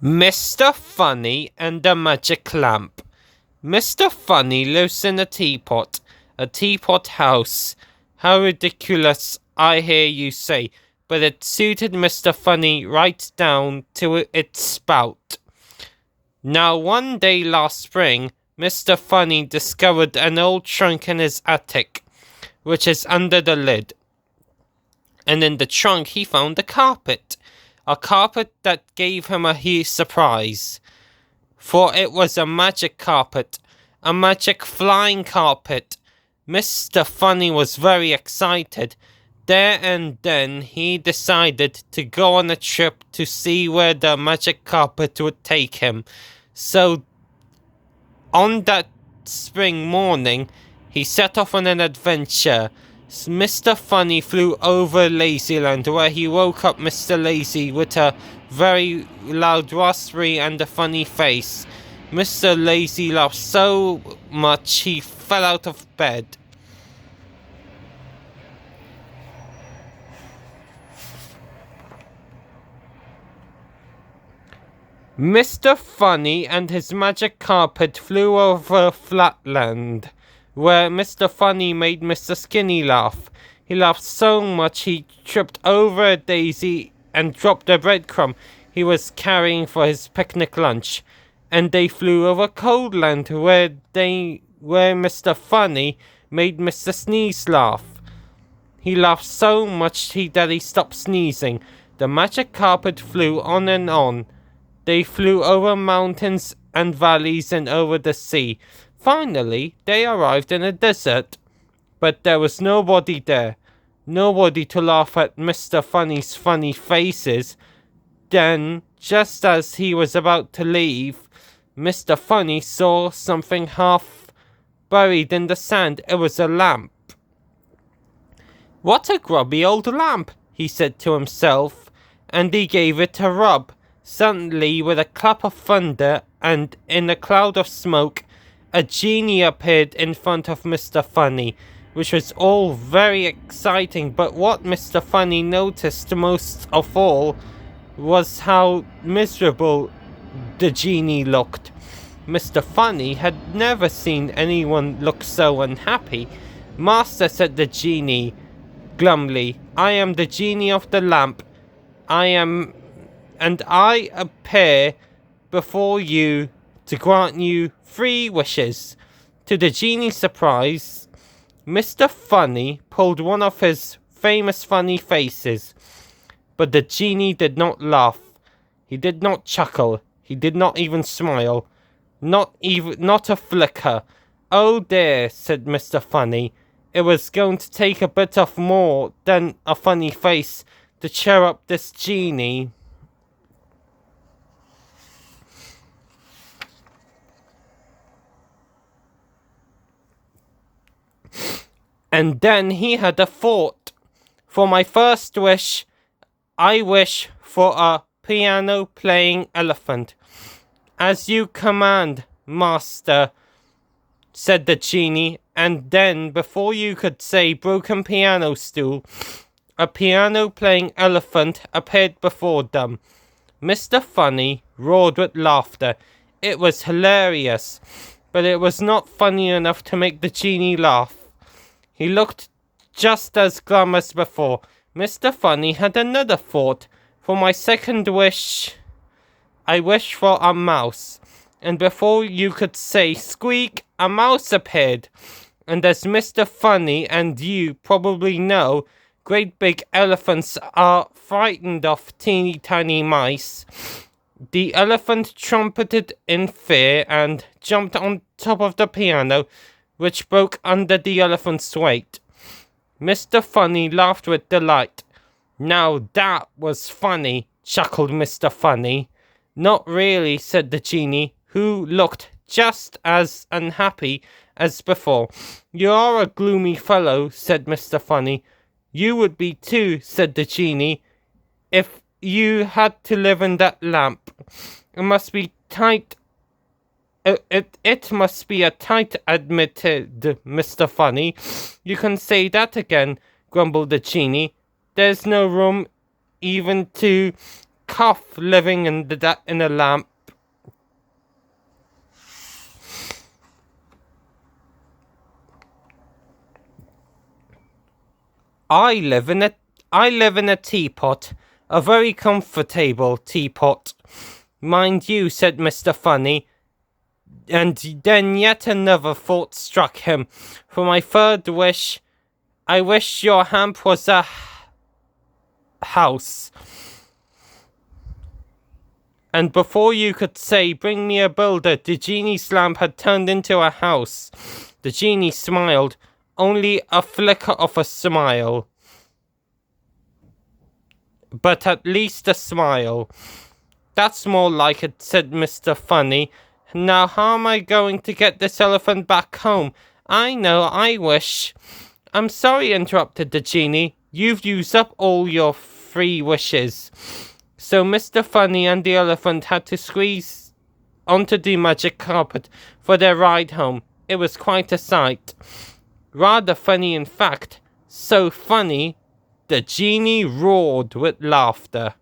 Mr. Funny and the Magic Lamp. Mr. Funny lives in a teapot house. How ridiculous, I hear you say, but it suited Mr. Funny right down to its spout. Now, one day last spring, Mr. Funny discovered an old trunk in his attic, which is under the lid. And in the trunk he found a carpet that gave him a huge surprise. For it was a magic carpet, a magic flying carpet. Mr. Funny was very excited. There and then he decided to go on a trip to see where the magic carpet would take him. So, on that spring morning, he set off on an adventure. Mr. Funny flew over Lazyland, where he woke up Mr. Lazy with a very loud raspberry and a funny face. Mr. Lazy laughed so much he fell out of bed. Mr. Funny and his magic carpet flew over Flatland, where Mr. Funny made Mr. Skinny laugh. He laughed so much he tripped over a daisy and dropped a breadcrumb he was carrying for his picnic lunch. And they flew over Coldland, where Mr. Funny made Mr. Sneeze laugh. He laughed so much that he stopped sneezing. The magic carpet flew on and on. They flew over mountains and valleys and over the sea. Finally, they arrived in a desert. But there was nobody there. Nobody to laugh at Mr. Funny's funny faces. Then, just as he was about to leave, Mr. Funny saw something half buried in the sand. It was a lamp. "What a grubby old lamp," he said to himself, and he gave it a rub. Suddenly, with a clap of thunder and in a cloud of smoke, a genie appeared in front of Mr. Funny, which was all very exciting, but what Mr. Funny noticed most of all was how miserable the genie looked. Mr. Funny had never seen anyone look so unhappy. "Master," said the genie glumly, "I am the genie of the lamp. I appear before you to grant you 3 wishes." To the genie's surprise, Mr. Funny pulled one of his famous funny faces. But the genie did not laugh. He did not chuckle. He did not even smile. Not a flicker. "Oh dear," said Mr. Funny. "It was going to take a bit of more than a funny face to cheer up this genie." And then he had a thought. "For my first wish, I wish for a piano-playing elephant." "As you command, master," said the genie, and then, before you could say broken piano stool, a piano-playing elephant appeared before them. Mr. Funny roared with laughter. It was hilarious, but it was not funny enough to make the genie laugh. He looked just as glum as before. Mr. Funny had another thought. "For my second wish, I wish for a mouse." And before you could say squeak, a mouse appeared. And as Mr. Funny and you probably know, great big elephants are frightened of teeny tiny mice. The elephant trumpeted in fear and jumped on top of the piano, which broke under the elephant's weight. Mr. Funny laughed with delight. "Now that was funny," chuckled Mr. Funny. "Not really," said the genie, who looked just as unhappy as before. "You are a gloomy fellow," said Mr. Funny. "You would be too," said the genie, "if you had to live in that lamp. It must be tight. It must be a tight," admitted Mr. Funny. "You can say that again," grumbled the genie. "There's no room even to cough living in a lamp. I live in a teapot, a very comfortable teapot. Mind you, said Mr. Funny, and then yet another thought struck him. For my third wish, I wish your hamp was a house. And before you could say, bring me a builder, the genie's lamp had turned into a house. The genie smiled, only a flicker of a smile. But at least a smile. That's more like it, said Mr. Funny. Now how am I going to get this elephant back home? I know, I wish. I'm sorry, interrupted the genie. You've used up all your 3 wishes. So Mr. Funny and the elephant had to squeeze onto the magic carpet for their ride home. It was quite a sight. Rather funny, in fact. So funny, the genie roared with laughter.